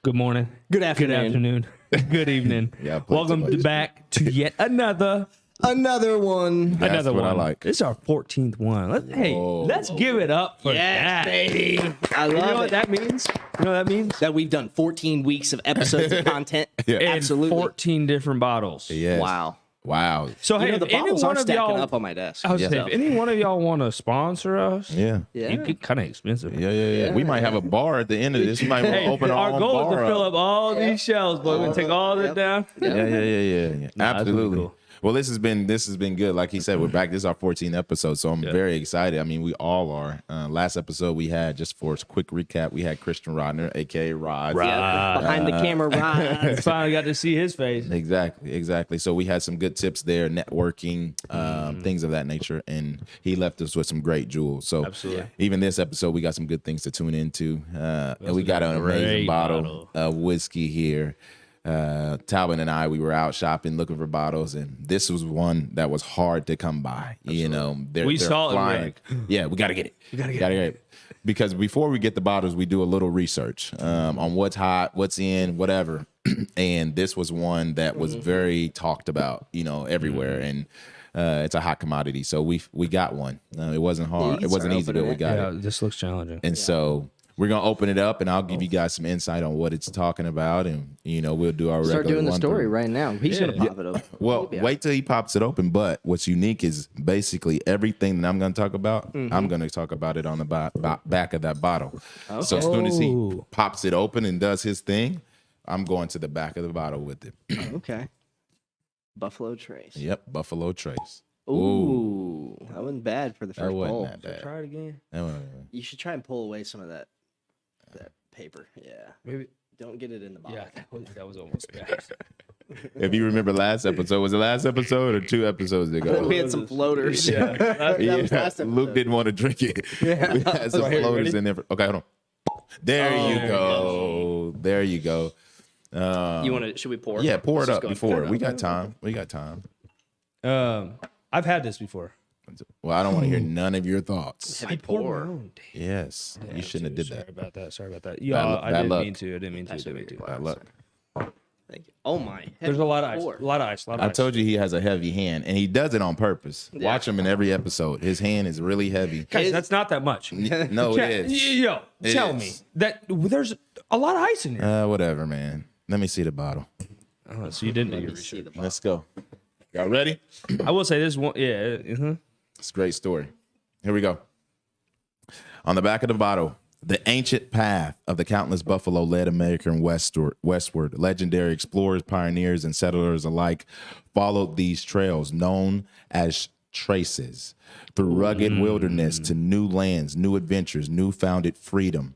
Good morning. Good afternoon. Good evening. Yeah, Welcome back to yet another one. That's what I like. This is our 14th one. Let's give it up for that. Baby. I You know love what it. that means? You know what that means? That we've done 14 weeks of episodes of content. Yeah. And Absolutely. 14 different bottles. Yes. Wow. So, hey, You know, the if any bottles are one of stacking y'all, up on my desk. I was saying, if any one of y'all want to sponsor us, Yeah. Yeah. it kind of expensive. Yeah. We might have a bar at the end of this. We might want to Hey, open our our own goal is bar to fill up. up all these shelves, but we're gonna take all that down. Yeah. Nah, Absolutely. that's really cool. Well, this has been good. Like he said, we're back. This is our 14th episode, so I'm very excited. I mean, we all are. Last episode we had, just for a quick recap, we had Christian Rodner, aka Rod. Yeah, behind the camera, Rod. Finally got to see his face. Exactly. So we had some good tips there, networking, things of that nature, and he left us with some great jewels. So Absolutely. even this episode, we got some good things to tune into, and we got an great amazing bottle bottle. of whiskey here. Talbot and I, we were out shopping looking for bottles, and this was one that was hard to come by. You know, We saw it and we're like, yeah, we got to get it. We got to get it. Because before we get the bottles, we do a little research on what's hot, what's in, whatever. And this was one that was very talked about, you know, everywhere. And it's a hot commodity. So we got one. It wasn't hard. you It wasn't start easy, but opening we it. got Yeah, it. this looks challenging. And so we're going to open it up, and I'll give you guys some insight on what it's talking about. And, you know, we'll do our regular Start doing the one story through. right now. He's going to pop it open. Well, wait till he pops it open. But what's unique is basically everything that I'm going to talk about, I'm going to talk about it on the back of that bottle. So as soon as he Oh. pops it open and does his thing, I'm going to the back of the bottle with it. Okay. Buffalo Trace. Yep, Buffalo Trace. Ooh. That wasn't bad for the That first wasn't pull. that bad. Try it again. That wasn't- You should try and pull away some of that paper. Yeah. Maybe. Don't get it in the bottle. Yeah, that was almost bad. If you remember last episode, was it last episode or 2 episodes ago? We had some floaters. Yeah. That was last episode. Luke didn't want to drink it. Yeah. We had some Right here, floaters ready? in there. Okay, hold on. There you go. There you go. You want to? Should we pour? Yeah, pour Let's it just up go and before. pour it We up. got time. I've had this before. Well, I don't want to hear none of your thoughts. Heavy I poured my pour. own. Damn. Yes, you shouldn't have did Sorry that. about that. Sorry about that. Yeah, I bad didn't luck. mean to. I didn't mean to. Didn't mean to. Bad luck. Thank you. Oh my. There's Heavy a lot of ice. pour. A lot of ice. A lot of I ice. told you he has a heavy hand, and he does it on purpose. Yeah. Watch him in every episode. His hand is really heavy. Guys, that's not that much. No, it is. Yo, It tell is. me that there's a lot of ice in here. Whatever, man. Let me see the bottle. Oh, so you didn't do your Let me see research. the Let's go. Y'all ready? I will say this one. Yeah. It's a great story. Here we go. On the back of the bottle, the ancient path of the countless buffalo led American westward. Legendary explorers, pioneers, and settlers alike followed these trails known as traces through rugged wilderness to new lands, new adventures, new founded freedom.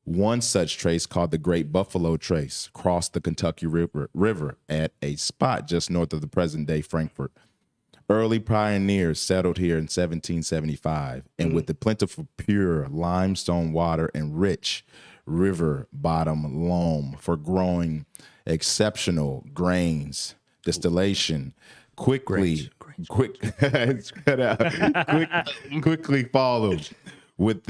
One such trace, called the Great Buffalo Trace, crossed the Kentucky River at a spot just north of the present-day Frankfort. Early pioneers settled here in 1775, and with the plentiful pure limestone water and rich river bottom loam for growing exceptional grains, distillation quickly followed. With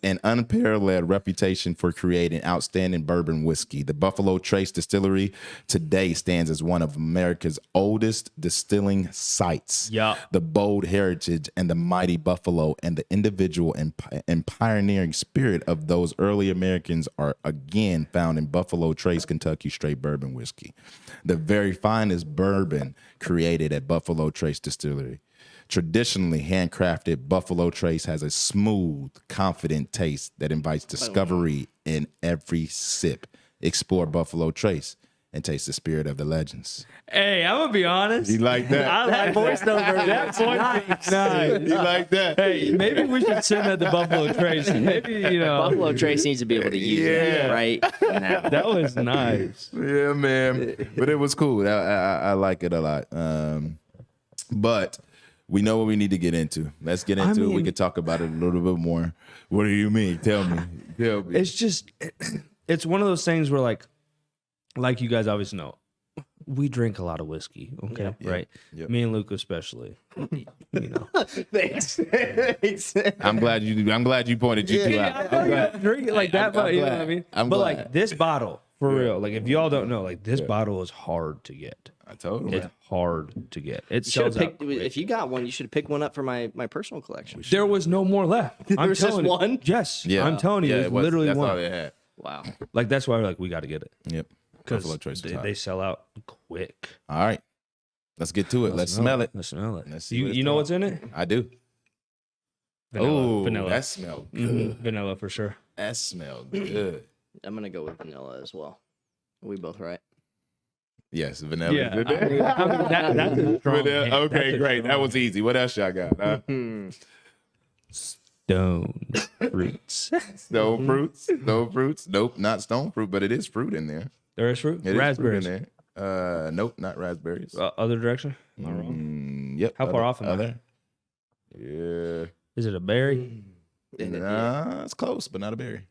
an unparalleled reputation for creating outstanding bourbon whiskey, the Buffalo Trace Distillery today stands as one of America's oldest distilling sites. Yeah. The bold heritage and the mighty buffalo and the individual and pioneering spirit of those early Americans are again found in Buffalo Trace Kentucky Straight Bourbon Whiskey, the very finest bourbon created at Buffalo Trace Distillery. Traditionally handcrafted, Buffalo Trace has a smooth, confident taste that invites discovery in every sip. Explore Buffalo Trace and taste the spirit of the legends. Hey, I'm gonna be honest. You like that? I like voiceover. That voice nice. You like that? Hey, maybe we should send that to Buffalo Trace. Maybe Buffalo Trace needs to be able to use it right now. that was nice. Yeah, man. But it was cool. I like it a lot. But we know what we need to get into. Let's get into it. We could talk about it a little bit more. What do you mean? Tell me. Tell me. It's just, it's one of those things where like you guys obviously know, we drink a lot of whiskey. Okay, right? Yep. Me and Luke especially. You know, Thanks. I'm glad you pointed you two out. I drink it like that, but you know what I mean. I'm but glad. like this bottle, For real. Like, if y'all don't know, like, this bottle is hard to get. I told him. It's hard to get. It You should sells have out picked. quick. If you got one, you should have picked one up for my personal collection. There was no more left. I'm was just telling you. one? Yes. Yeah. I'm telling you, Yeah, there's it was. literally That's all one. they had. Wow. Like, that's why we're like, we got to get it. Yep. Because Buffalo Trace was hot. they sell out quick. All right. Let's get to it. Let's smell it. Let's smell it. Let's see You, what it's you know about. what's in it? I do. Vanilla. Oh, Vanilla. that smelled good. Vanilla for sure. That smelled good. I'm gonna go with vanilla as well. Are we both right? Yes, vanilla. Yeah. That's a strong Vanilla. hint. Okay, That's a great. strong That was easy. What else y'all got? Huh? Stone fruits. Stone fruits. Stone fruits. Nope, not stone fruit, but it is fruit in there. There is fruit. It is Raspberries. fruit in there. Nope, not raspberries. Other direction. Am I wrong? Yep. How far off am I? other? Yeah. Is it a berry? Nah, it's close, but not a berry.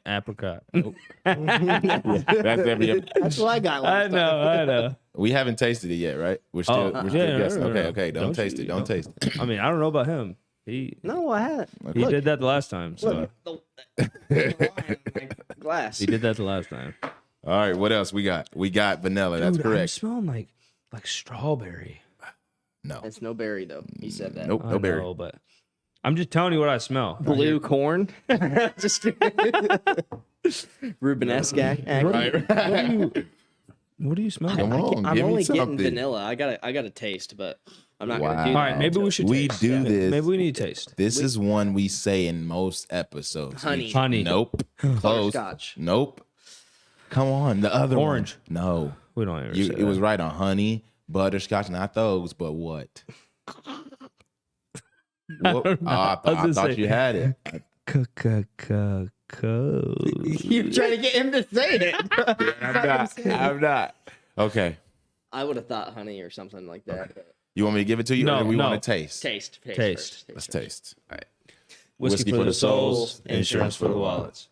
Apricot. That's every. That's what I got. I know. We haven't tasted it yet, right? We're still, Oh, we're still yeah, guessing. no. Okay. Don't taste it. Don't taste it. I mean, I don't know about him. He No, I had. he did that the last time. So Glass. he did that the last time. All right, what else we got? We got vanilla. That's Dude, I'm correct. smelling like strawberry. No. It's no berry though. You said that. Nope, I no berry. know, but I'm just telling you what I smell. Blue corn. Just Rubenesque. Right. What do you smell? Come on, I'm give me only getting something. vanilla. I gotta taste, but I'm not Wow. gonna do All that. right, maybe we should. We taste. do this. Maybe we need to taste. This is one we say in most episodes. Honey. Honey. Nope. Close. Butterscotch. Nope. Come on, the other Orange. One. No. We don't even. say It was that. right on honey, butterscotch, not those, but what? Whoop. don't know. I I was gonna thought say- you had it. You're trying to get him to say it. I'm not. Okay. I would have thought honey or something like that. but You want me to give it to you, No, or do we no. want to taste? Taste. Taste. First. Let's taste. All right. Whiskey for the souls, insurance for the wallets.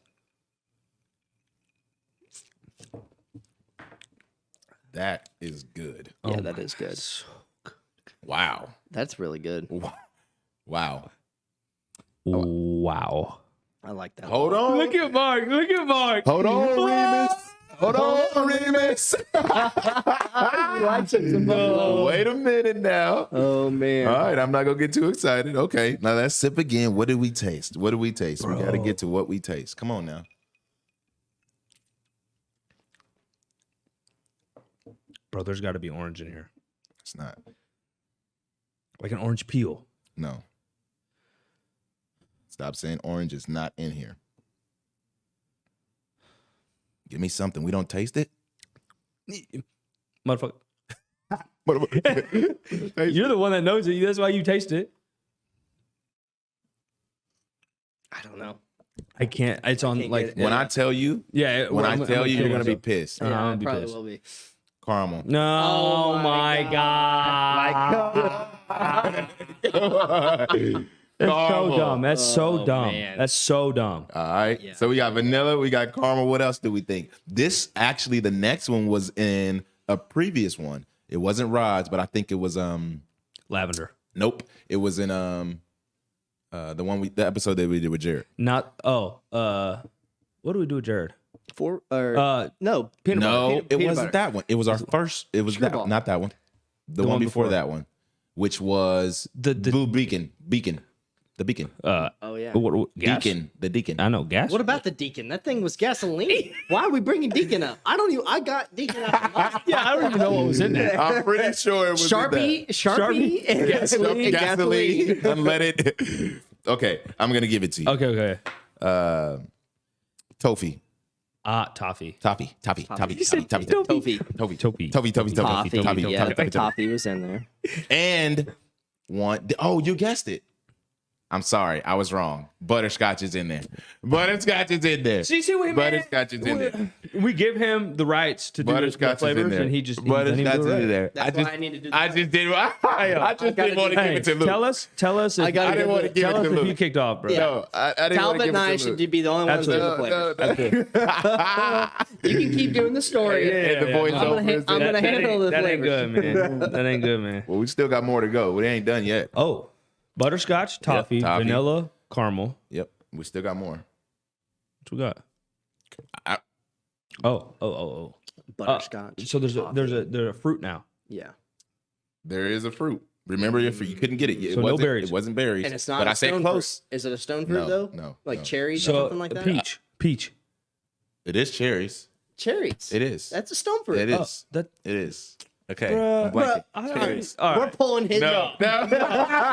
That is good. Yeah, that is good. Wow. That's really good. Wow. Wow. I like that. Hold on. Look at Mark. Look at Mark. Hold on, Remus. Hold on, Remus. Wait a minute now. Oh man. All right, I'm not gonna get too excited. Okay, now let's sip again. What did we taste? What did we taste? We got to get to what we taste. Come on now. Bro, there's got to be orange in here. It's not. Like an orange peel. No. Stop saying orange is not in here. Give me something. We don't taste it. Motherfucker. You're the one that knows it. That's why you taste it. I don't know. I can't. It's on can't like get it. When I tell you, yeah. when I tell you, you're gonna be pissed. I'm Yeah, gonna I be probably pissed. will be. Caramel. No, Oh my my god. That's so Caramel. dumb. That's so Oh, dumb. man. That's so dumb. All right. Yeah. So we got vanilla, we got caramel. What else do we think? This actually, the next one was in a previous one. It wasn't Rod's, but I think it was Lavender. nope. It was in the episode that we did with Jared. Not. What do we do with Jared? No. Peanut No, butter. it peanut wasn't butter. that one. It was our first. It was Screwball. not that one. The one one before before. that one, which was The- Blue Beacon. The Beacon. Oh yeah. Gas? Deacon. The Deacon. I know gas. What about the Deacon? That thing was gasoline. Why are we bringing Deacon up? I got Deacon out. Yeah, I don't even know what was in there. I'm pretty sure it was Sharpie, and gasoline. gasoline. Unleaded. Okay, I'm gonna give it to you. Okay. Toffee. Toffee. Toffee. Toffee. Toffee was in there. And one. Oh, you guessed it. I'm sorry, I was wrong. Butterscotch is in there. Butterscotch is in there. See what he Butterscotch is in there. We give him the rights to do the Butterscotch is in flavors, there. and he just Butterscotch is in there. That's why I need to do I that. just did. I just didn't want to give Hey, it to Luke. tell us. If, I gotta I didn't want to give tell it us to if you Luke. kicked off, bro. Yeah. No, I didn't want Talbot to give and it I to Luke. should be the only ones doing the flavors. You can keep doing the story. And the voice I'm over is I'm in. gonna handle the That ain't flavors. good, man. That ain't good, man. Well, we still got more to go. We ain't done yet. Oh, butterscotch, toffee, toffee. vanilla, caramel. Yep, we still got more. What we got? Oh. Butterscotch. So there's a fruit now. Yeah. There is a fruit. Remember, if you couldn't get it, it So no wasn't berries. It wasn't berries. And it's not But a I said stone close. fruit. Is it a stone fruit though? No. Like no. cherries So or something like that? peach. It is cherries. Cherries. It is. That's a stone fruit. It is. That It is. Okay. Bruh, I'm blanking. Cherries. All We're right. pulling his up.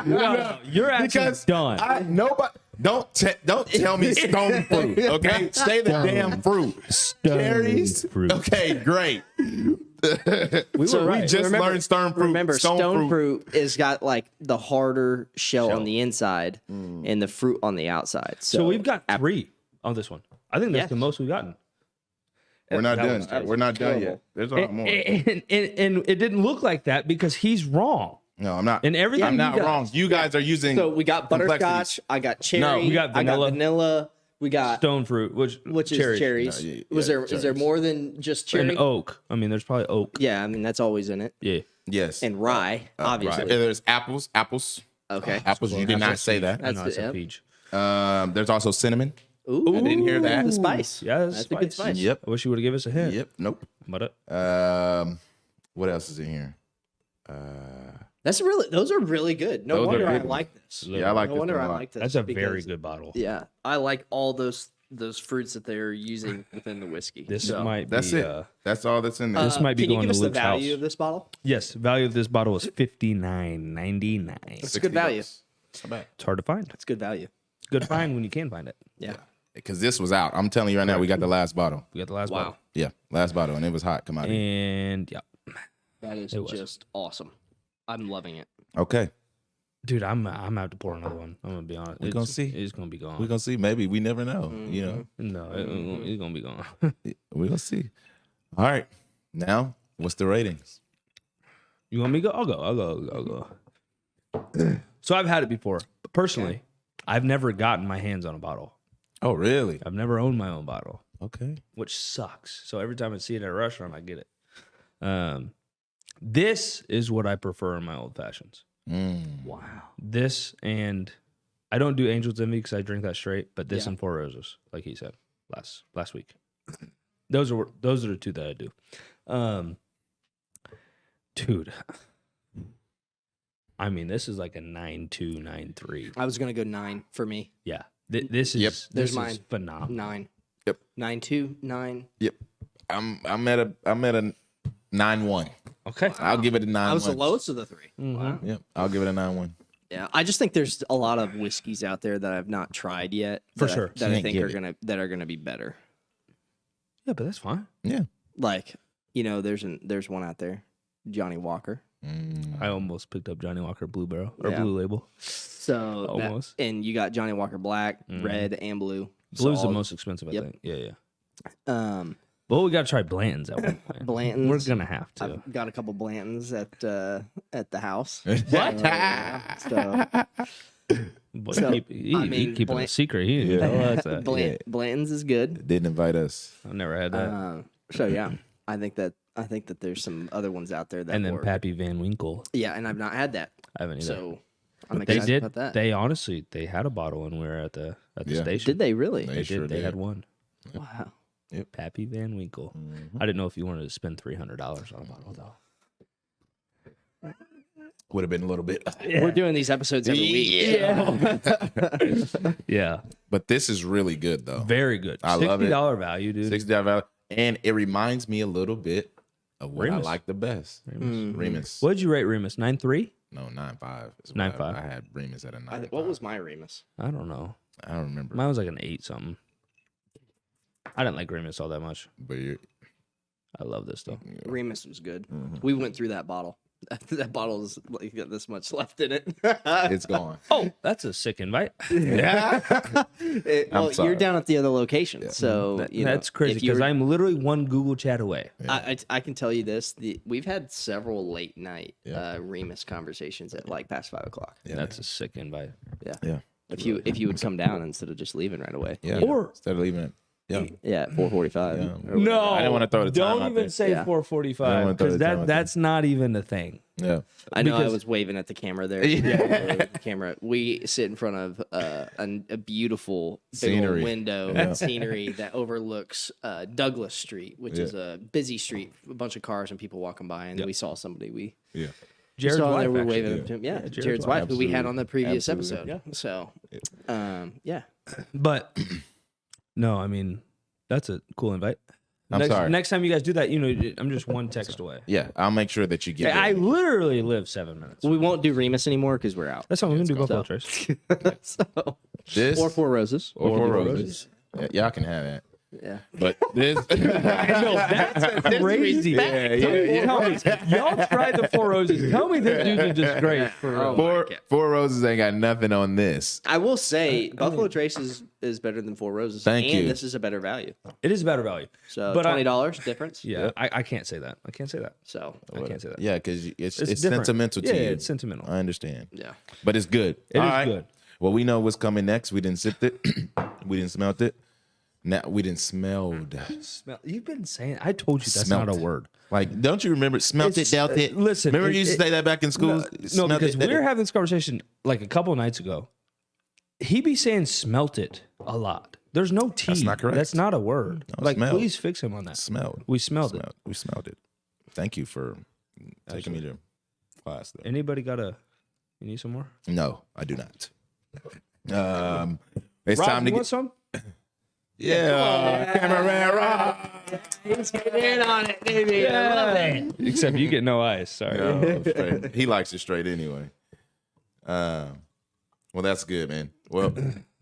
No, you're actually done. Nobody. Don't tell me stone fruit. Okay, say the damn fruit. Cherries. fruit. Okay, great. We So were right. just learned stone fruit. Remember, stone fruit is got like the harder shell on the inside and the fruit on the outside. So we've got 3 on this one. I think that's Yes. the most we've gotten. We're not That done. was crazy. We're not done yet. There's a lot more. And it didn't look like that because he's wrong. No, I'm not. And everything I'm not you got- wrong. You guys are using. So we got complexities. butterscotch. I got cherry. No, we got I got vanilla. vanilla. We got Stone fruit, which is cherries. No, yeah, Is there cherries. more than just cherry? and oak. I mean, there's probably oak. Yeah, I mean that's always in it. Yeah. Yes. And rye, obviously. Right. There's apples. Okay. Apples. You did not say that. I know That's it's it, a yep. peach. There's also cinnamon. Ooh, I didn't hear that. The spice. Yeah, that's a good spice. Yep. I wish you would have given us a hint. Yep. Nope. But What else is in here? Those are really good. No Those are wonder I good like this. Yeah, I like No this wonder one a I lot. like this. that's a very because- good bottle. Yeah, I like all those fruits that they're using within the whiskey. This So, might That's be. it. That's all that's in there. This might be Can you going give to us the Luke's value house. of this bottle? Yes, value of this bottle is $59.99. It's a good value. It's not bad. It's hard to find. It's good value. Good to find when you can find it. Yeah. Because this was out. I'm telling you right now, we got the last bottle. We got the last Wow. bottle. Yeah, last bottle, and it was hot. Come on. And yeah, That is It was. just awesome. I'm loving it. Okay, dude, I'm gonna have to pour another one. I'm gonna be honest. We gonna see. It's gonna be gone. we're gonna see. Maybe we never know. You know, No, it's gonna be gone. we're gonna see. All right, now what's the ratings? You want me to go? I'll go. So I've had it before. But personally, I've never gotten my hands on a bottle. Oh, really? I've never owned my own bottle, Okay. which sucks. So every time I see it at a restaurant, I get it. This is what I prefer in my old fashions. Wow. This and I don't do Angel's Envy because I drink that straight, but this Yeah. and Four Roses, like he said last week. Those are the 2 that I do. Dude, I mean, this is like a 9.2, 9.3. I was gonna go 9 for me. Yeah, this is Yep. this There's is mine. phenomenal. 9. Yep. 9.2, 9. Yep. I'm at a 9.1. Okay, I'll give it a 9.1. I was the lowest of the 3. Mm-hmm. Wow. Yep. I'll give it a 9.1. Yeah, I just think there's a lot of whiskeys out there that I've not tried yet. For that I- sure. that I Can't think get are it. gonna be better. yeah, but that's fine. Yeah. Like, there's one out there, Johnny Walker. I almost picked up Johnny Walker Blue Barrel or Yeah. Blue Label. So that- Almost. and you got Johnny Walker Black, red, and blue. Blue's the all- most expensive, I Yep. think. Yeah. Um, But we gotta try Blanton's at one point. Blanton's. We're gonna have to. I've got a couple Blantons at the house. What? So Boy, So, he I mean, keeping a Blant- secret. He didn't tell us that. Blanton's is good. Didn't invite us. I've never had that. So yeah, I think that there's some other ones out there that And then work. Pappy Van Winkle. Yeah, and I've not had that. I haven't either. So I'm they excited did. about that. They honestly, they had a bottle when we were at the Yeah. station. Did they really? They sure did. They did. had one. Wow. Pappy Van Winkle. I didn't know if you wanted to spend $300 on a bottle though. Would have been a little bit. We're doing these episodes every week. Yeah, But this is really good though. very good. I love it. $60 value, dude. $60 value. And it reminds me a little bit of what Remus. I like the best. Remus. What did you rate Remus? 9.3? No, 9.5. is what 9.5. I had Remus at a 9.5. What was my Remus? I don't know. I don't remember. Mine was like an 8 something. I didn't like Remus all that much. But you're, I love this though. Remus was good. Mm-hmm. We went through that bottle. That bottle is like got this much left in it. it's gone. Oh, that's a sick invite. Well, you're sorry. down at the other location, so you know, That's crazy if you because were- I'm literally one Google chat away. I can tell you this: we've had several late night Yeah. Remus conversations at like past 5 o'clock. Yeah. That's a sick invite. Yeah. If you would come down instead of just leaving right away. Yeah. Or- instead of leaving it. Yeah. Yeah, at 4:45. Yeah. or No, I didn't want to throw the time don't out even there. say Yeah. I 4:45 don't wanna throw because the time out that's not even a thing. Yeah. I know I Because- was waving at the camera there. Yeah, the camera. We sit in front of a beautiful big old Scenery. window Yeah. scenery that overlooks Douglas Street, which is a busy street, a bunch of cars and people walking by. And we saw somebody we Yeah. Jared's saw wife, there. We're actually. waving at him. Yeah, Jared's Jared's wife. wife, who we had Absolutely. on the previous Absolutely. episode. So, yeah. But no, I mean, that's a cool invite. I'm sorry. Next time you guys do that, I'm just one text away. Yeah. I'll make sure that you get I it. literally live 7 minutes. We won't do Remus anymore because we're out. That's what we're gonna do. Buffalo Trace. So, This or Four Roses. or Four Roses. Yeah, y'all can have that. Yeah. But this. I know that's crazy. Tell me, y'all tried the Four Roses. Tell me this dude's a disgrace for real. Four Roses ain't got nothing on this. I will say Buffalo Trace is better than Four Roses. Thank and you. this is a better value. It is a better value. So But $20 difference. Yeah, I can't say that. I can't say that. So I can't say that. Yeah, because it's different. sentimental to Yeah, you. it's sentimental. I understand. yeah. But it's good. It All is right. good. Well, we know what's coming next. We didn't sip it. We didn't smelt it. Now we didn't smelled. Smell. You've been saying. I told you that's Smelt. not a word. Like, don't you remember smelt it, It's, dealt it? listen, remember it- you used to it- say that back in school. No, Smelt because it, we dealt were it? having this conversation like a couple nights ago. He be saying smelt it a lot. There's no T. That's not correct. That's not a word. No, like, smelled. please fix him on that. Smelled. We smelled it. We smelled it. Thank you for taking me to class. There. Anybody got a? You need some more? No, I do not. It's Rob, time to you want get. some? Yeah, camera Rob. He's getting in on it, baby. I love it. Except you get no ice. Sorry. No, straight. He likes it straight anyway. Well, that's good, man. Well,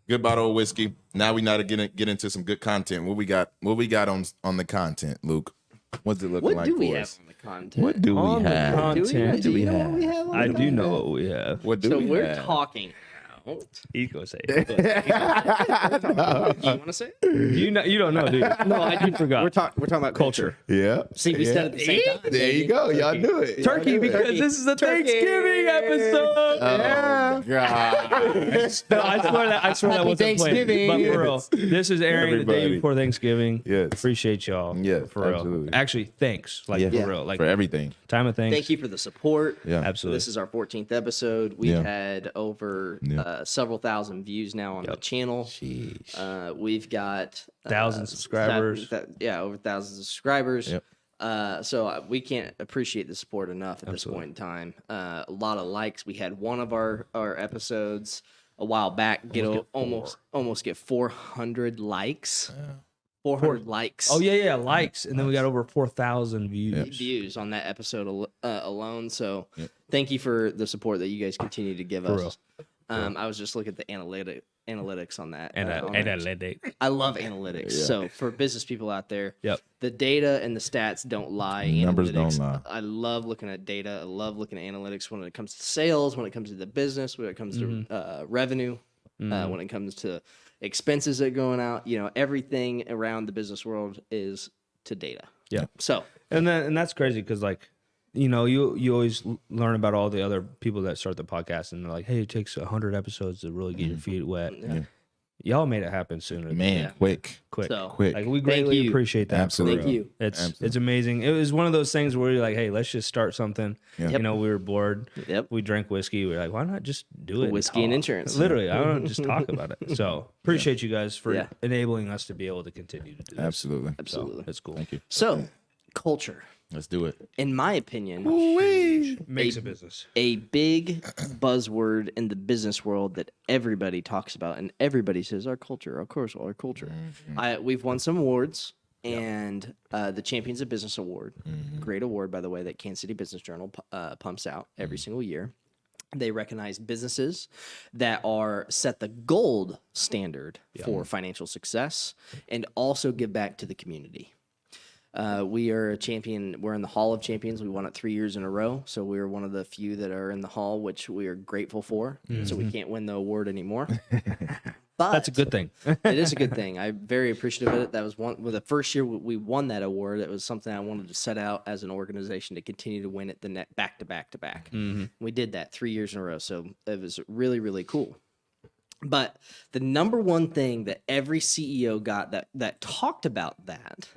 good bottle of whiskey. Now we got to get into some good content. What we got? What we got on the content, Luke? What's it looking What like do we for have us? on the content? What do On we the have? content, Do you know what we have on I the do know content? what we have. What do So we we're have? talking about. He's gonna say it. You want to say it? You don't know, dude. No, I forgot. We're talking about culture. Yeah. See, we said it at the same time. There you go. Y'all knew it. Turkey, because this is a Thanksgiving episode. Oh, God. No, I swear that wasn't Thanksgiving. planned. But for real, this is airing the day Everybody. before Thanksgiving. Yes. Appreciate y'all. Yes, for real. absolutely. Actually, thanks. Like Yeah. for real. Like For everything. time of thanks. Thank you for the support. Yeah. Absolutely. This is our 14th episode. We've Yeah. had over Yeah. several thousand views now on the channel. Sheesh. We've got 1,000 subscribers. Over thousands of subscribers. Yep. So we can't appreciate the support enough at this point in time. A lot of likes. We had one of our episodes a while back almost get 400 likes. 400 likes. Oh yeah, likes, and then we got over 4,000 views. Views on that episode alone. So thank you for the support that you guys continue to give us. I was just looking at the analytics on that. And analytic. I love analytics. So for business people out there, Yep. the data and the stats don't lie. Numbers Analytics, don't lie. I love looking at data. I love looking at analytics when it comes to sales, when it comes to the business, when it comes to revenue, when it comes to expenses that are going out. Everything around the business world is to data. Yeah. So And that's crazy because like, you always learn about all the other people that start the podcast and they're like, hey, it takes 100 episodes to really get your feet wet. Y'all made it happen sooner. than Man, quick. quick. So, Quick. Like we greatly you. appreciate that. for Absolutely. real. Thank you. It's amazing. It was one of those things where you're like, hey, let's just start something. Yeah. We were bored. Yep. We drank whiskey. We were like, why not just do it? Whiskey and talk? insurance. Literally, I don't just talk about it. So appreciate you guys for Yeah. enabling us to be able to continue to do this. Absolutely. So Absolutely. it's cool. Thank you. So culture, Let's do it. in my opinion, Makes a business. a big buzzword in the business world that everybody talks about and everybody says our culture, of course, our culture. We've won some awards, and the Champions of Business Award, great award, by the way, that Kansas City Business Journal pumps out every single year. They recognize businesses that are set the gold standard for financial success and also give back to the community. We are a champion. We're in the Hall of Champions. We won it 3 years in a row. So we're one of the few that are in the Hall, which we are grateful for. So we can't win the award anymore. But That's a good thing. it is a good thing. I'm very appreciative of it. That was the first year we won that award. It was something I wanted to set out as an organization to continue to win it back to back to back. We did that 3 years in a row. So it was really, really cool. But the number one thing that every CEO got that talked about that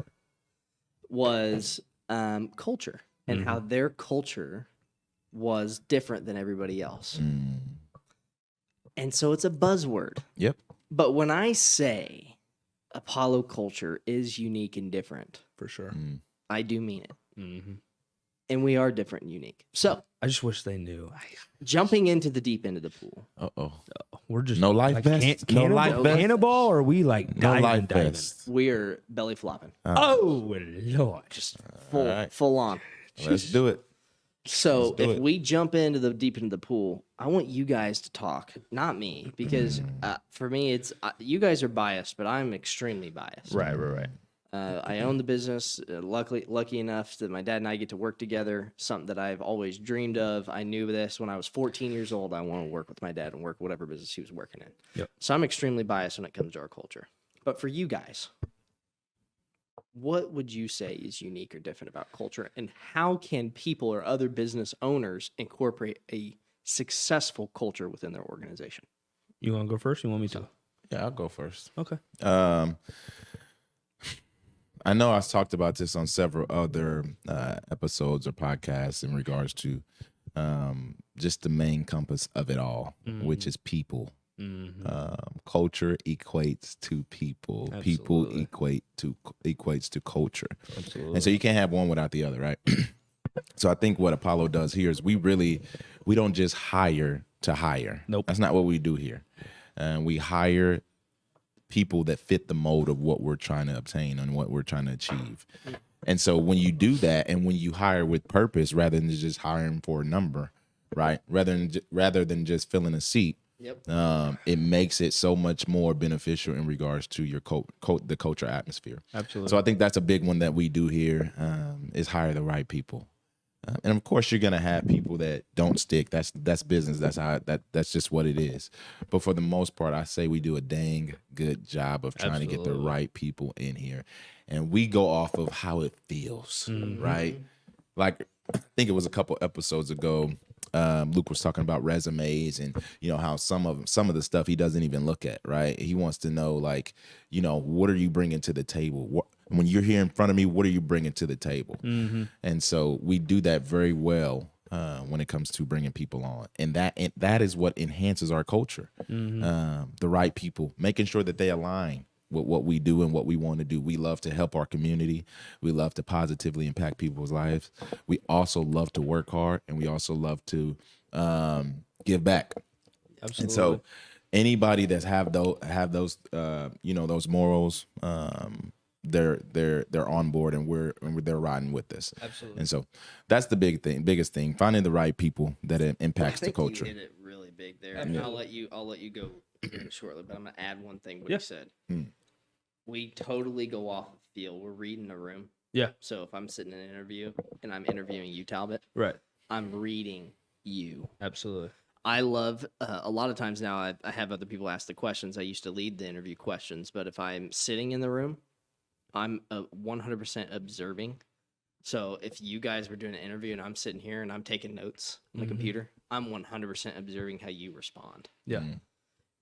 was culture and how their culture was different than everybody else. And so it's a buzzword. Yep. But when I say Apollo culture is unique and different, For sure. I do mean it. Mm-hmm. And we are different and unique. So I just wish they knew. jumping into the deep end of the pool. We're just No life vest? No life vest? Cannonball, or are we like No diving, life diving? vest. We're belly flopping. Oh, Lord. Just right. full on. Let's do it. So do if it. we jump into the deep into the pool, I want you guys to talk, not me, because for me, it's you guys are biased, but I'm extremely biased. Right. I own the business. Lucky enough that my dad and I get to work together. Something that I've always dreamed of. I knew this when I was 14 years old. I want to work with my dad and work whatever business he was working in. Yep. So I'm extremely biased when it comes to our culture. But for you guys, what would you say is unique or different about culture, and how can people or other business owners incorporate a successful culture within their organization? You want to go first? You want me to? Yeah, I'll go first. Okay. I know I've talked about this on several other episodes or podcasts in regards to just the main compass of it all, which is people. Culture equates to people. People equates to culture. Absolutely. And so you can't have one without the other, right? So I think what Apollo does here is we don't just hire to hire. Nope. That's not what we do here. We hire people that fit the mold of what we're trying to obtain and what we're trying to achieve. And so when you do that, and when you hire with purpose rather than just hiring for a number, right? Rather than just filling a seat, it makes it so much more beneficial in regards to your the culture atmosphere. Absolutely. So I think that's a big one that we do here, is hire the right people. And of course, you're gonna have people that don't stick. That's business. That's just what it is. But for the most part, I say we do a dang good job of trying to get the right people in here, and we go off of how it feels, right? Like I think it was a couple episodes ago, Luke was talking about resumes and how some of the stuff he doesn't even look at, right? He wants to know, like, what are you bringing to the table? When you're here in front of me, what are you bringing to the table? And so we do that very well when it comes to bringing people on, and that is what enhances our culture. The right people, making sure that they align with what we do and what we want to do. We love to help our community. We love to positively impact people's lives. We also love to work hard, and we also love to give back. Absolutely. And so anybody that's have those those morals, they're on board, and they're riding with us. Absolutely. And so that's the biggest thing, finding the right people that impacts the culture. You hit it really big there. And I'll let you go shortly, but I'm gonna add one thing what you said. We totally go off of feel. We're reading a room. Yeah. So if I'm sitting in an interview and I'm interviewing you, Talbot, Right. I'm reading you. Absolutely. I love a lot of times now I have other people ask the questions. I used to lead the interview questions, but if I'm sitting in the room, I'm 100% observing. So if you guys were doing an interview and I'm sitting here and I'm taking notes on the computer, I'm 100% observing how you respond. Yeah.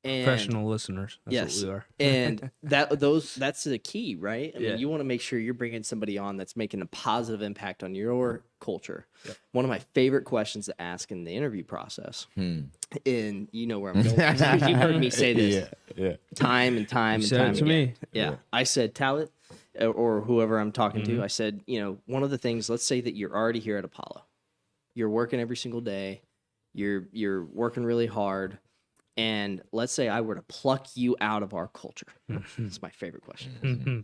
And Professional listeners. That's what we are. And that's the key, right? I Yeah. mean, you want to make sure you're bringing somebody on that's making a positive impact on your culture. Yep. One of my favorite questions to ask in the interview process, and you know where I'm going. You've heard me say this time and time You and said time it to again. me. Yeah. I said, Talbot, or whoever I'm talking to, I said, one of the things, let's say that you're already here at Apollo. You're working every single day. You're working really hard. And let's say I were to pluck you out of our culture. That's my favorite question.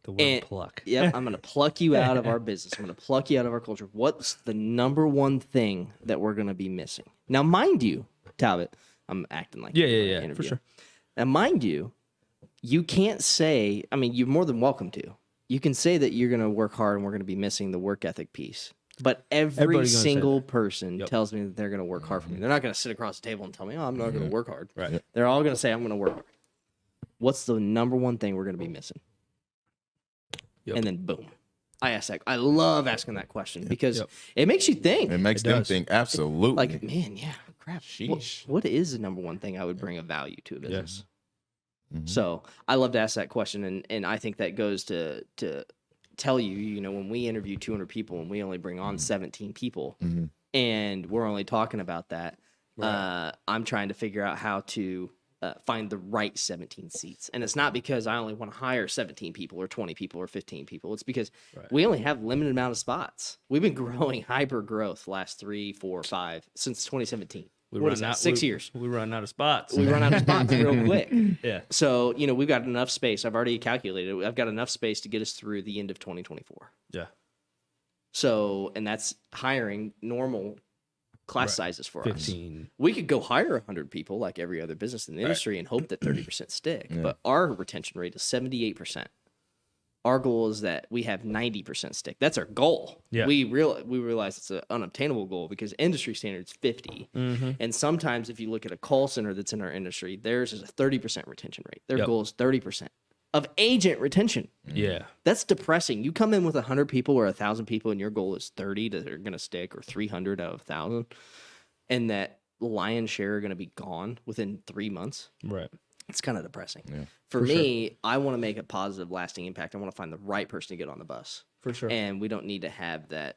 The word pluck. Yep, I'm going to pluck you out of our business. I'm going to pluck you out of our culture. What's the number one thing that we're going to be missing? Now, mind you, Talbot, I'm acting like Yeah, for sure. And mind you, you can't say, I mean, you're more than welcome to. You can say that you're going to work hard and we're going to be missing the work ethic piece. But every Everybody's gonna say single that. person tells me that they're going to work hard for me. They're not going to sit across the table and tell me, oh, I'm not going to work hard. Right. They're all going to say, I'm going to work hard. What's the number one thing we're going to be missing? Yep. And then boom. I ask that. I love asking that question because it makes you think. It makes them think. Absolutely. Like, man, yeah, crap. Sheesh. What is the number one thing I would bring a value to a business? So I love to ask that question, and I think that goes to tell you, when we interview 200 people and we only bring on 17 people, and we're only talking about that. I'm trying to figure out how to find the right 17 seats. And it's not because I only want to hire 17 people or 20 people or 15 people. It's because we only have limited amount of spots. We've been growing hyper growth last 3, 4, 5 since 2017. What is that? 6 years. We run out of spots. We run out of spots real quick. Yeah. So, we've got enough space. I've already calculated. I've got enough space to get us through the end of 2024. Yeah. So, and that's hiring normal class sizes for 15. us. We could go hire 100 people like every other business in the industry and hope that 30% stick. But our retention rate is 78%. Our goal is that we have 90% stick. That's our goal. Yeah. We realize it's an unobtainable goal because industry standard's 50. And sometimes if you look at a call center that's in our industry, theirs is a 30% retention rate. Their goal is 30% of agent retention. Yeah. That's depressing. You come in with 100 people or 1,000 people and your goal is 30 that are going to stick or 300 out of 1,000, and that lion's share are going to be gone within 3 months. Right. It's kind of depressing. Yeah. For me, I want to make a positive, lasting impact. I want to find the right person to get on the bus. For sure. And we don't need to have that.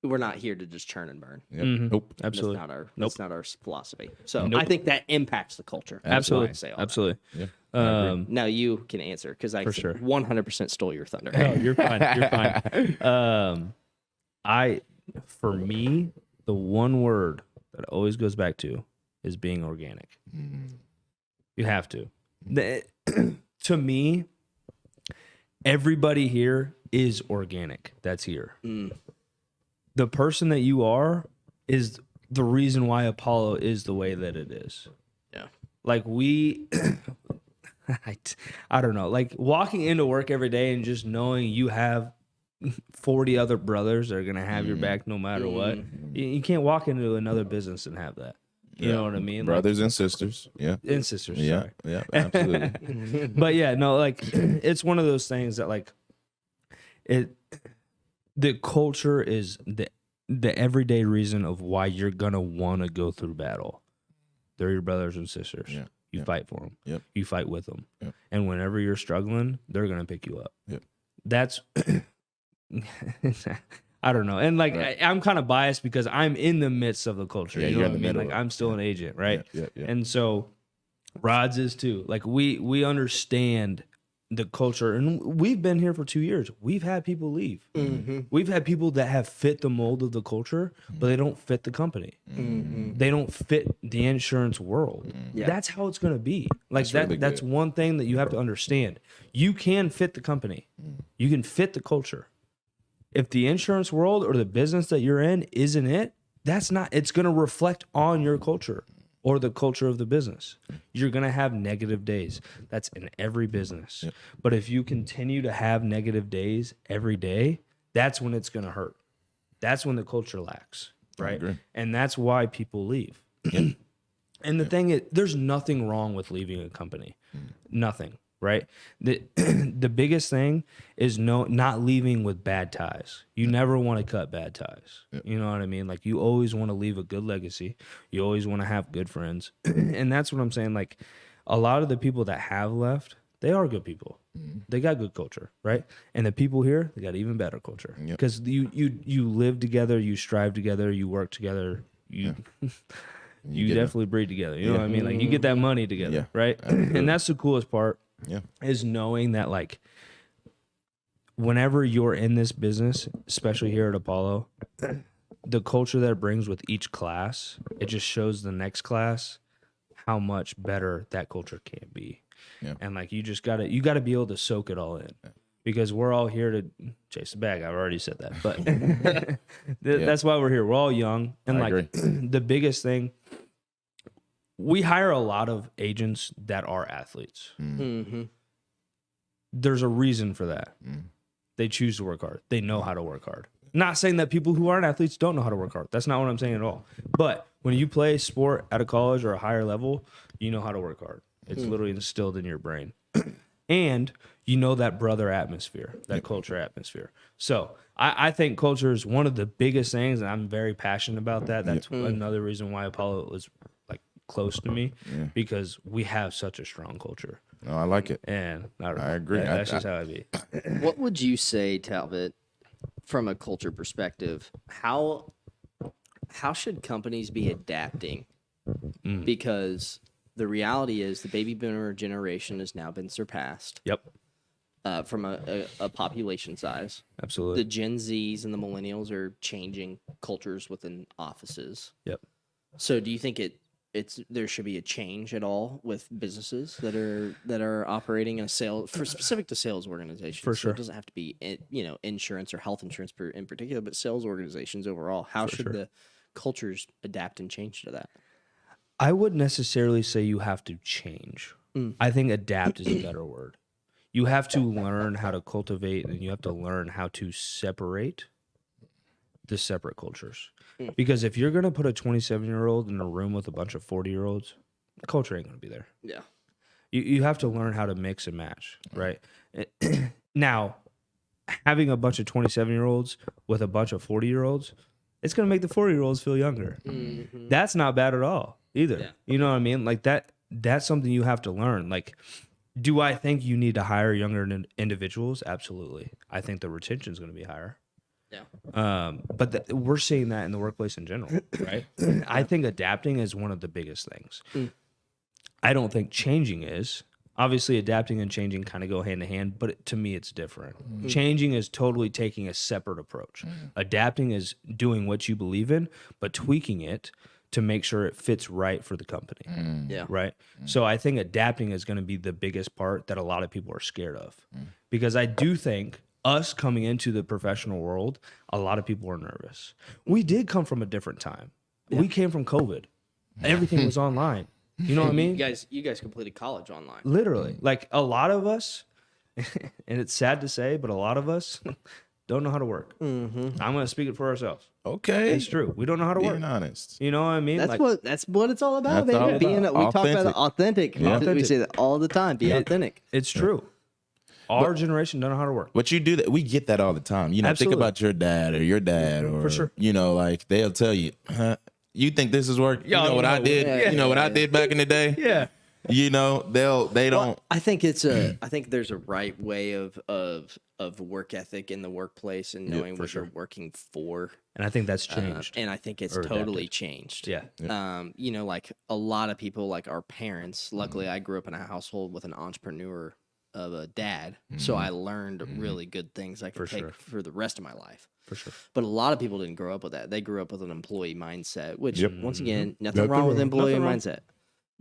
We're not here to just churn and burn. Yep. Nope. Absolutely. That's not our philosophy. So I think that impacts the culture. Absolutely. That's why I say all Absolutely. Yeah. Now you can answer because I 100% stole your thunder. No, you're fine. You're fine. For me, the one word that always goes back to is being organic. You have to. To me, everybody here is organic. That's here. The person that you are is the reason why Apollo is the way that it is. Yeah. Like I don't know, like walking into work every day and just knowing you have 40 other brothers that are going to have your back no matter what. You can't walk into another business and have that. You know what I mean? Brothers and sisters. Yeah. And sisters. Yeah. Sorry. Yeah. Absolutely. But yeah, no, like it's one of those things that like the culture is the everyday reason of why you're gonna want to go through battle. They're your brothers and sisters. Yeah. You fight for them. Yep. You fight with them. Yep. And whenever you're struggling, they're gonna pick you up. Yep. That's I don't know. And like I'm kind of biased because I'm in the midst of the culture. Yeah, you know you're what I in the mean? middle Like of it. I'm still an agent, right? Yeah. And so Rod's is too. Like we understand the culture, and we've been here for 2 years. We've had people leave. We've had people that have fit the mold of the culture, but they don't fit the company. They don't fit the insurance world. That's how it's going to be. Like that's one thing that you have to understand. You can fit the company. You can fit the culture. If the insurance world or the business that you're in isn't it, that's not, it's going to reflect on your culture or the culture of the business. You're going to have negative days. That's in every business. But if you continue to have negative days every day, that's when it's going to hurt. That's when the culture lacks, right? And that's why people leave. And the thing is, there's nothing wrong with leaving a company. Nothing. Right. The biggest thing is not leaving with bad ties. You never want to cut bad ties. You know what I mean? Like you always want to leave a good legacy. You always want to have good friends. And that's what I'm saying. Like a lot of the people that have left, they are good people. They got good culture, right? And the people here, they got even better culture because you live together, you strive together, you work together, you definitely breed together. You know what I mean? Like you get that money together, right? And that's the coolest part. Is knowing that like whenever you're in this business, especially here at Apollo, the culture that it brings with each class, it just shows the next class how much better that culture can be. And like you gotta be able to soak it all in. Because we're all here to chase the bag. I've already said that. But that's why we're here. We're all young. And like the biggest thing, we hire a lot of agents that are athletes. There's a reason for that. They choose to work hard. They know how to work hard. Not saying that people who aren't athletes don't know how to work hard. That's not what I'm saying at all. But when you play sport at a college or a higher level, you know how to work hard. It's literally instilled in your brain. And you know that brother atmosphere, that culture atmosphere. So I think culture is one of the biggest things, and I'm very passionate about that. That's another reason why Apollo is like close to me, because we have such a strong culture. No, I like it. And I don't know. I agree. That's just how it be. What would you say, Talbot, from a culture perspective, how should companies be adapting? Because the reality is the baby boomer generation has now been surpassed Yep. from a population size. Absolutely. The Gen Zs and the millennials are changing cultures within offices. Yep. So do you think there should be a change at all with businesses that are operating in a specific to sales organizations? For So sure. it doesn't have to be insurance or health insurance in particular, but sales organizations overall. How should the cultures adapt and change to that? I wouldn't necessarily say you have to change. I think adapt is a better word. You have to learn how to cultivate and you have to learn how to separate the separate cultures. Because if you're going to put a 27-year-old in a room with a bunch of 40-year-olds, the culture ain't going to be there. Yeah. You have to learn how to mix and match, right? Now, having a bunch of 27-year-olds with a bunch of 40-year-olds, it's going to make the 40-year-olds feel younger. That's not bad at all either. Yeah. You know what I mean? Like that's something you have to learn. Like, do I think you need to hire younger individuals? Absolutely. I think the retention is going to be higher. Yeah. But we're seeing that in the workplace in general, right? I think adapting is one of the biggest things. I don't think changing is. Obviously, adapting and changing kind of go hand in hand, but to me, it's different. Changing is totally taking a separate approach. Adapting is doing what you believe in, but tweaking it to make sure it fits right for the company. Yeah. Right? So I think adapting is going to be the biggest part that a lot of people are scared of. Because I do think us coming into the professional world, a lot of people are nervous. We did come from a different time. We came from COVID. Everything was online. You know what I mean? You guys completed college online. Literally. Like a lot of us, and it's sad to say, but a lot of us don't know how to work. I'm going to speak it for ourselves. Okay. It's true. We don't know how to work. Being honest. You know what I mean? That's like, what it's all about, That's baby. all Being about we talk about it, authentic. Yeah. We say that all the time. Be authentic. it's true. Our generation don't know how to work. But you do that. We get that all the time. You know, Absolutely. think about your dad or your dad, or For sure. you know, like they'll tell you, you think this is work? You know what I did? Yeah, you know what I did back in the day? Yeah. You know, they don't. I think I think there's a right way of work ethic in the workplace and knowing what you're working for. And I think that's changed. And I think it's or totally adapted. changed. Yeah. You know, like a lot of people, like our parents. Luckily, I grew up in a household with an entrepreneur of a dad, so I learned really good things I could take for the rest of my life. For sure. But a lot of people didn't grow up with that. They grew up with an employee mindset, which once again, nothing Nothing wrong with wrong. employee Nothing wrong. mindset.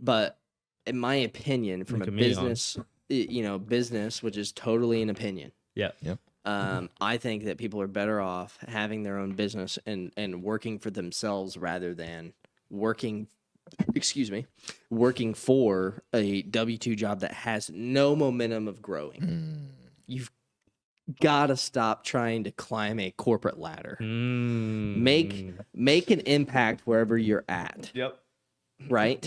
But in my opinion, from Look a at me, business, business, which is totally an opinion. Yeah. Yep. I think that people are better off having their own business and working for themselves rather than working for a W-2 job that has no momentum of growing. You've got to stop trying to climb a corporate ladder. Make an impact wherever you're at. Yep. Right.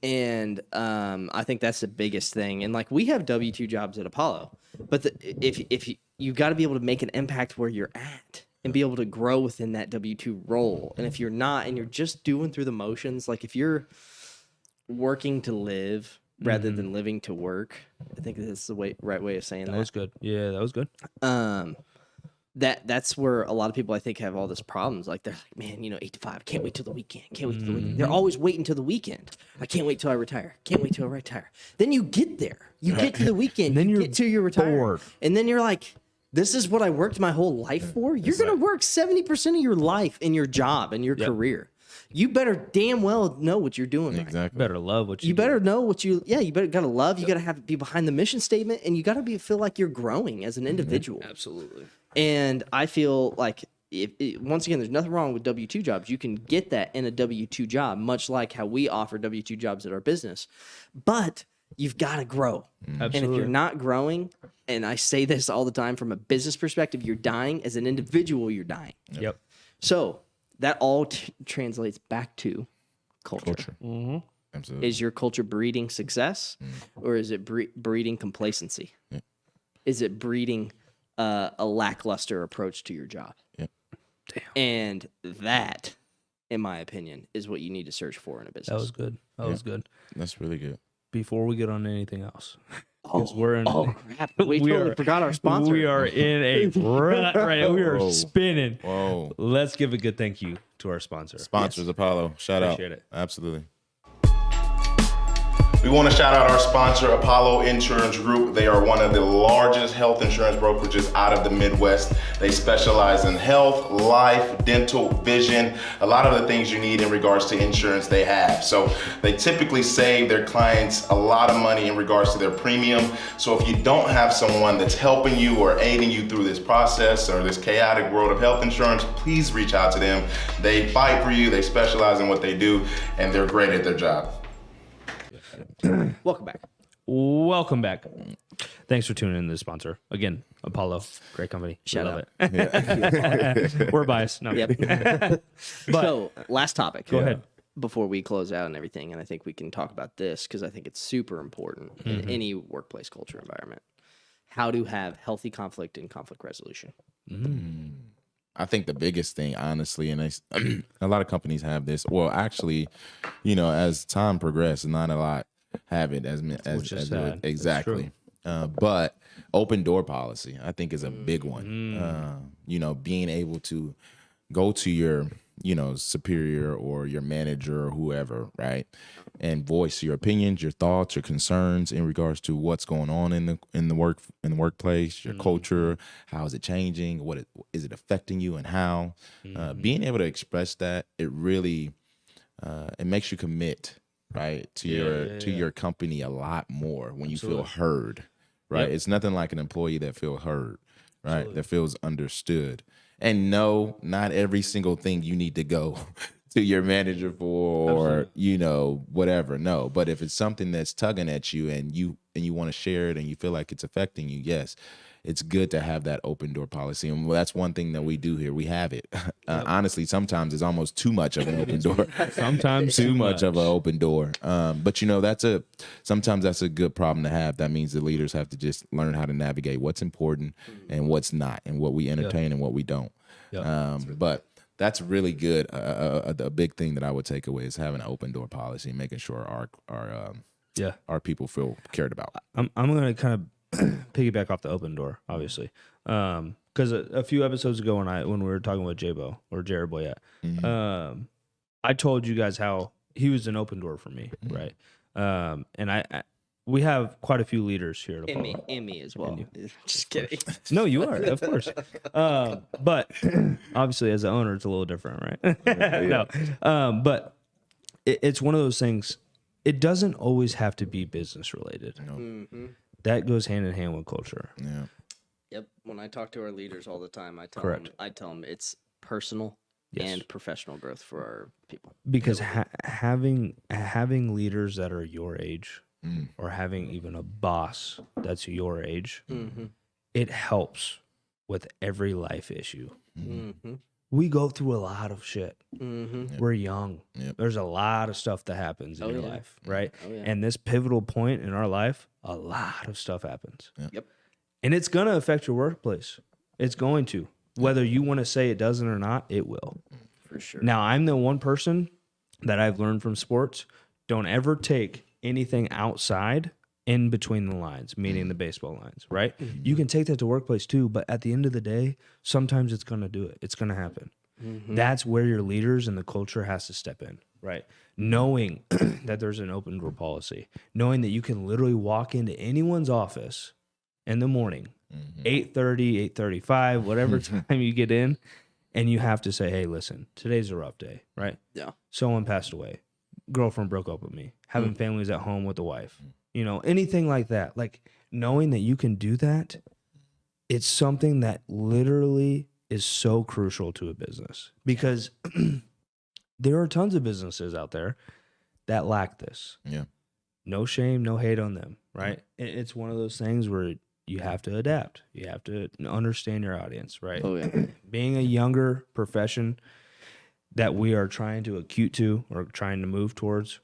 And I think that's the biggest thing. And like we have W-2 jobs at Apollo, but if you got to be able to make an impact where you're at and be able to grow within that W-2 role. And if you're not, and you're just doing through the motions, like if you're working to live rather than living to work, I think that's the right way of saying that. That was good. Yeah, that was good. That's where a lot of people I think have all this problems. Like they're like, man, 8 to 5, can't wait till the weekend. Can't wait till the weekend. They're always waiting till the weekend. I can't wait till I retire. Can't wait till I retire. Then you get there. You get to the weekend. Then you're get to your retire. bored. And then you're like, this is what I worked my whole life for? You're going to work 70% of your life in your job and your career. You better damn well know what you're doing. Right? Exactly. Better love what You better know what you better gotta love. You gotta be behind the mission statement, and you gotta feel like you're growing as an individual. Absolutely. And I feel like once again, there's nothing wrong with W-2 jobs. You can get that in a W-2 job, much like how we offer W-2 jobs at our business. But you've got to grow. Absolutely. And if you're not growing, and I say this all the time from a business perspective, you're dying. As an individual, you're dying. Yep. So that all translates back to culture. Absolutely. Is your culture breeding success, or is it breeding complacency? Is it breeding a lackluster approach to your job? Yep. Damn. And that, in my opinion, is what you need to search for in a business. That was good. That was good. That's really good. Before we get on to anything else, 'Cause we're in, crap. We totally forgot our sponsor. We are in a rut right now. We are Whoa. spinning. Whoa. Let's give a good thank you to our sponsor. Sponsors, Apollo. Shout Appreciate out. it. Absolutely. We want to shout out our sponsor, Apollo Insurance Group. They are one of the largest health insurance brokerages out of the Midwest. They specialize in health, life, dental, vision, a lot of the things you need in regards to insurance they have. So they typically save their clients a lot of money in regards to their premium. So if you don't have someone that's helping you or aiding you through this process or this chaotic world of health insurance, please reach out to them. They fight for you, they specialize in what they do, and they're great at their job. Welcome back. Welcome back. Thanks for tuning in to the sponsor. Again, Apollo, great company. Shout We love out. it. We're biased. No. Yep. So, last topic. Go ahead. Before we close out and everything, and I think we can talk about this because I think it's super important in any workplace culture environment. How to have healthy conflict and conflict resolution. I think the biggest thing, honestly, and a lot of companies have this. Well, actually, as time progresses, not a lot have it as Which is as sad. exactly. But open door policy, I think, is a big one. Being able to go to your superior or your manager or whoever, right, and voice your opinions, your thoughts, your concerns in regards to what's going on in the workplace, your culture, how is it changing, is it affecting you, and how. Being able to express that, it really it makes you commit, right, to your company a lot more when you feel heard, right? It's nothing like an employee that feels heard, right, that feels understood. And no, not every single thing you need to go to your manager for, or whatever. No, but if it's something that's tugging at you and you want to share it and you feel like it's affecting you, yes, it's good to have that open door policy. And that's one thing that we do here. We have it. Honestly, sometimes it's almost too much of an open door. Sometimes too much of an open door. But sometimes that's a good problem to have. That means the leaders have to just learn how to navigate what's important and what's not, and what we entertain and what we don't. But that's really good. A big thing that I would take away is having an open door policy and making sure our people feel cared about. I'm going to kind of piggyback off the open door, obviously, because a few episodes ago when we were talking with J-Bo or Jared Boyette, I told you guys how he was an open door for me, right? And we have quite a few leaders here at Apollo. And me as well. Just kidding. No, you are, of course. But obviously, as an owner, it's a little different, right? No, but it's one of those things. It doesn't always have to be business related. Mm-hmm. That goes hand in hand with culture. Yeah. Yep. When I talk to our leaders all the time, I tell them it's personal and professional growth for our people. Because having leaders that are your age, or having even a boss that's your age, it helps with every life issue. We go through a lot of shit. We're young. There's a lot of stuff that happens in your life, right? And this pivotal point in our life, a lot of stuff happens. And it's going to affect your workplace. It's going to. Whether you want to say it doesn't or not, it will. For sure. Now, I'm the one person that I've learned from sports, don't ever take anything outside in between the lines, meaning the baseball lines, right? You can take that to workplace too, but at the end of the day, sometimes it's going to do it. It's going to happen. That's where your leaders and the culture has to step in, right? Knowing that there's an open door policy, knowing that you can literally walk into anyone's office in the morning, 8:30, 8:35, whatever time you get in, and you have to say, hey, listen, today's a rough day, right? Yeah. Someone passed away. Girlfriend broke up with me. Having families at home with the wife. Anything like that. Like, knowing that you can do that, it's something that literally is so crucial to a business. Because there are tons of businesses out there that lack this. Yeah. No shame, no hate on them, right? It's one of those things where you have to adapt. You have to understand your audience, right? Oh, yeah. Being a younger profession that we are trying to acute to or trying to move towards,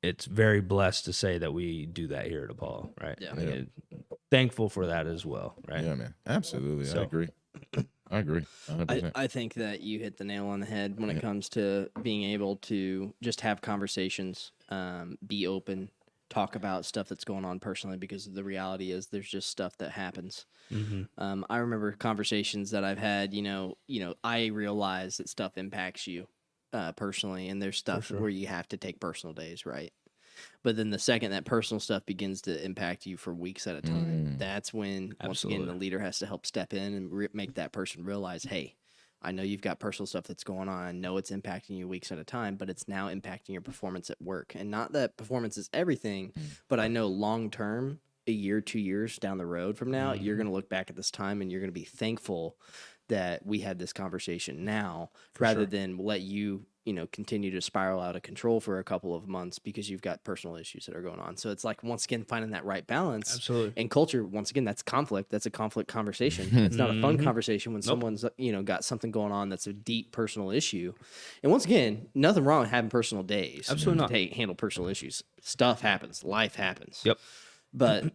it's very blessed to say that we do that here at Apollo, right? Yeah. Thankful for that as well, right? Yeah, man. Absolutely. So- I agree. 100%. I think that you hit the nail on the head when it comes to being able to just have conversations, be open, talk about stuff that's going on personally, because the reality is there's just stuff that happens. I remember conversations that I've had, I realize that stuff impacts you personally, and there's stuff where you have to take personal days, right? But then the second that personal stuff begins to impact you for weeks at a time, that's when, once again, the leader has to help step in and make that person realize, hey, I know you've got personal stuff that's going on. I know it's impacting you weeks at a time, but it's now impacting your performance at work. And not that performance is everything, but I know long term, a year, 2 years down the road from now, you're going to look back at this time and you're going to be thankful that we had this conversation now, rather than let you, continue to spiral out of control for a couple of months because you've got personal issues that are going on. So it's like, once again, finding that right balance. Absolutely. And culture, once again, that's conflict. That's a conflict conversation. It's not a fun conversation when someone's, got something going on that's a deep personal issue. And once again, nothing wrong with having personal days. Absolutely not. To handle personal issues. Stuff happens. Life happens. Yep. But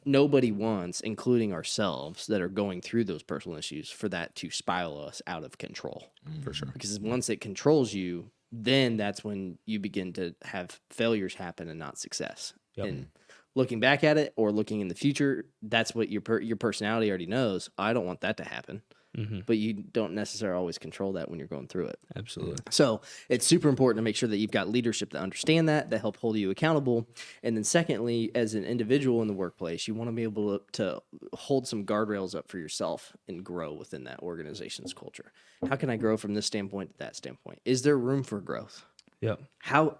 nobody wants, including ourselves that are going through those personal issues, for that to spiral us out of control. For sure. Because once it controls you, then that's when you begin to have failures happen and not success. Yep. And looking back at it or looking in the future, that's what your personality already knows. I don't want that to happen. But you don't necessarily always control that when you're going through it. Absolutely. So it's super important to make sure that you've got leadership that understand that help hold you accountable. And then secondly, as an individual in the workplace, you want to be able to hold some guardrails up for yourself and grow within that organization's culture. How can I grow from this standpoint to that standpoint? Is there room for growth? Yep. How,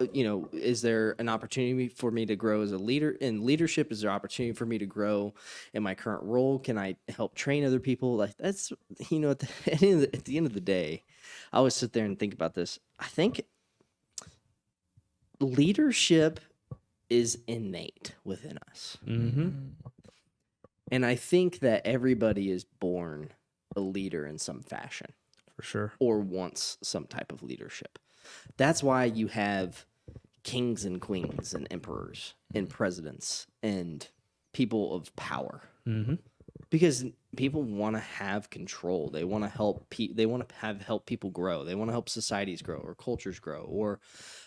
is there an opportunity for me to grow as a leader in leadership? Is there opportunity for me to grow in my current role? Can I help train other people? Like, that's, at the end of the day, I always sit there and think about this. I think leadership is innate within us. And I think that everybody is born a leader in some fashion. For sure. Or wants some type of leadership. That's why you have kings and queens and emperors and presidents and people of power. Because people want to have control. They want to help. They want to help people grow. They want to help societies grow, or cultures grow,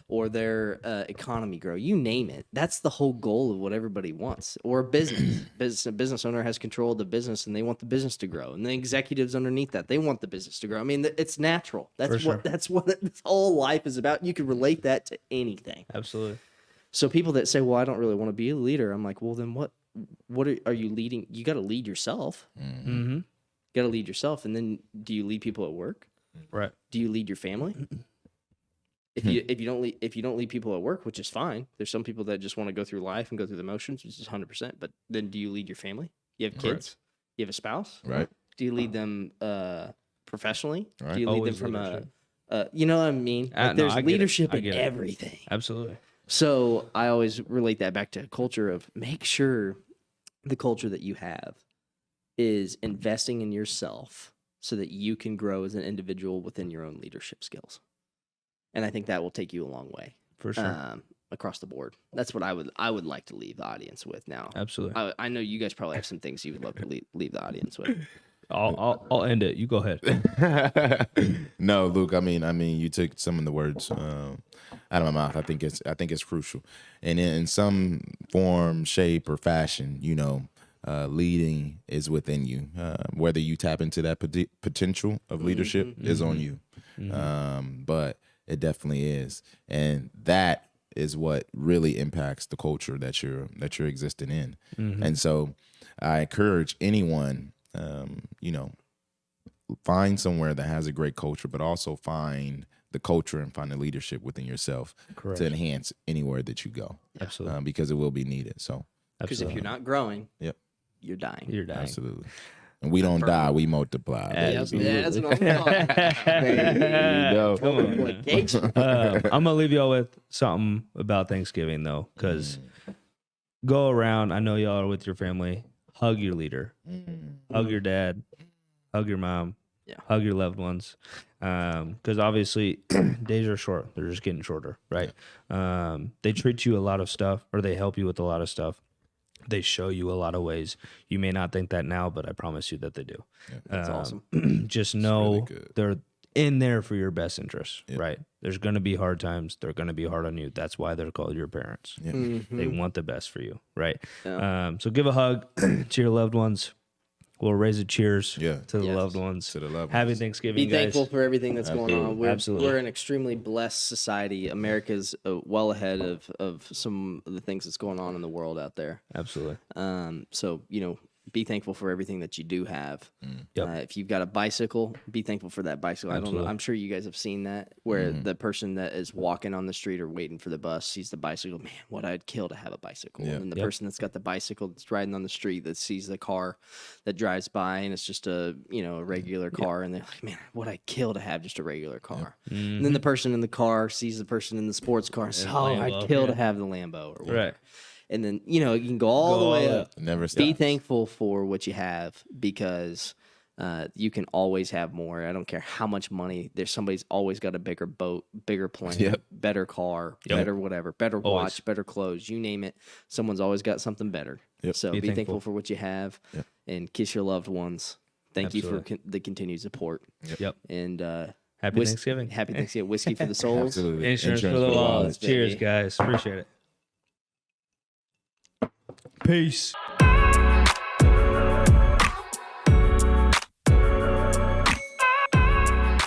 or their economy grow. You name it. That's the whole goal of what everybody wants. Or a business owner has control of the business, and they want the business to grow. And the executives underneath that, they want the business to grow. I mean, it's natural. That's what this whole life is about. You can relate that to anything. Absolutely. So people that say, "Well, I don't really want to be a leader," I'm like, "Well, then what are you leading? You got to lead yourself. You got to lead yourself, and then do you lead people at work? Right. Do you lead your family? If you don't lead people at work, which is fine. There's some people that just want to go through life and go through the motions, which is 100%. But then, do you lead your family? You have kids. You have a spouse. Right. Do you lead them professionally? Right. Do you lead Always them from leadership. you know what I mean? Like, No, there's I get it. leadership I in get it. everything. Absolutely. So I always relate that back to culture of make sure the culture that you have is investing in yourself so that you can grow as an individual within your own leadership skills. And I think that will take you a long way. For sure. Across the board. That's what I would like to leave the audience with now. Absolutely. I know you guys probably have some things you would love to leave the audience with. I'll end it. You go ahead. No, Luke. I mean, you took some of the words out of my mouth. I think it's crucial, and in some form, shape, or fashion, leading is within you. Whether you tap into that potential of leadership is on you, but it definitely is, and that is what really impacts the culture that you're existing in. And so, I encourage anyone. Find somewhere that has a great culture, but also find the culture and find the leadership within yourself to enhance anywhere that you go. Absolutely. Because it will be needed. So, because if you're not growing, yep, you're dying. You're dying. Absolutely. And we don't die, we multiply. Absolutely. Yeah, that's what I'm talking about. There you go. Come on. I'm gonna leave y'all with something about Thanksgiving though, because go around. I know y'all are with your family. Hug your leader. Hug your dad. Hug your mom. Yeah. Hug your loved ones. Because obviously days are short. They're just getting shorter, right? They treat you a lot of stuff, or they help you with a lot of stuff. They show you a lot of ways. You may not think that now, but I promise you that they do. That's awesome. Just know really good. they're in there for your best interest, right? There's going to be hard times. They're going to be hard on you. That's why they're called your parents. They want the best for you, right? So give a hug to your loved ones. We'll raise a cheers to the loved ones. To the loved Happy ones. Thanksgiving, Be guys. thankful for everything that's going on. We're an extremely blessed society. America's well ahead of some of the things that's going on in the world out there. Absolutely. So, be thankful for everything that you do have. Yep. If you've got a bicycle, be thankful for that bicycle. I don't know. I'm sure you guys have seen that where the person that is walking on the street or waiting for the bus sees the bicycle. Man, what I'd kill to have a bicycle. And then the person that's got the bicycle that's riding on the street that sees the car that drives by and it's just a regular car and they're like, man, what I'd kill to have just a regular car. And then the person in the car sees the person in the sports car and says, I'd kill to have the Lambo or whatever. Right. And then, you can go all the way up. Never Be stop. thankful for what you have because you can always have more. I don't care how much money. There's somebody's always got a bigger boat, bigger plane, better car, better whatever, better watch, better clothes. You name it. Someone's always got something better. So be thankful for what you have and kiss your loved ones. Thank you for the continued support. And Happy Thanksgiving. Happy Thanksgiving. Whiskey for the souls. Absolutely. Insurance for the wallets. Cheers, guys. Appreciate it. Peace.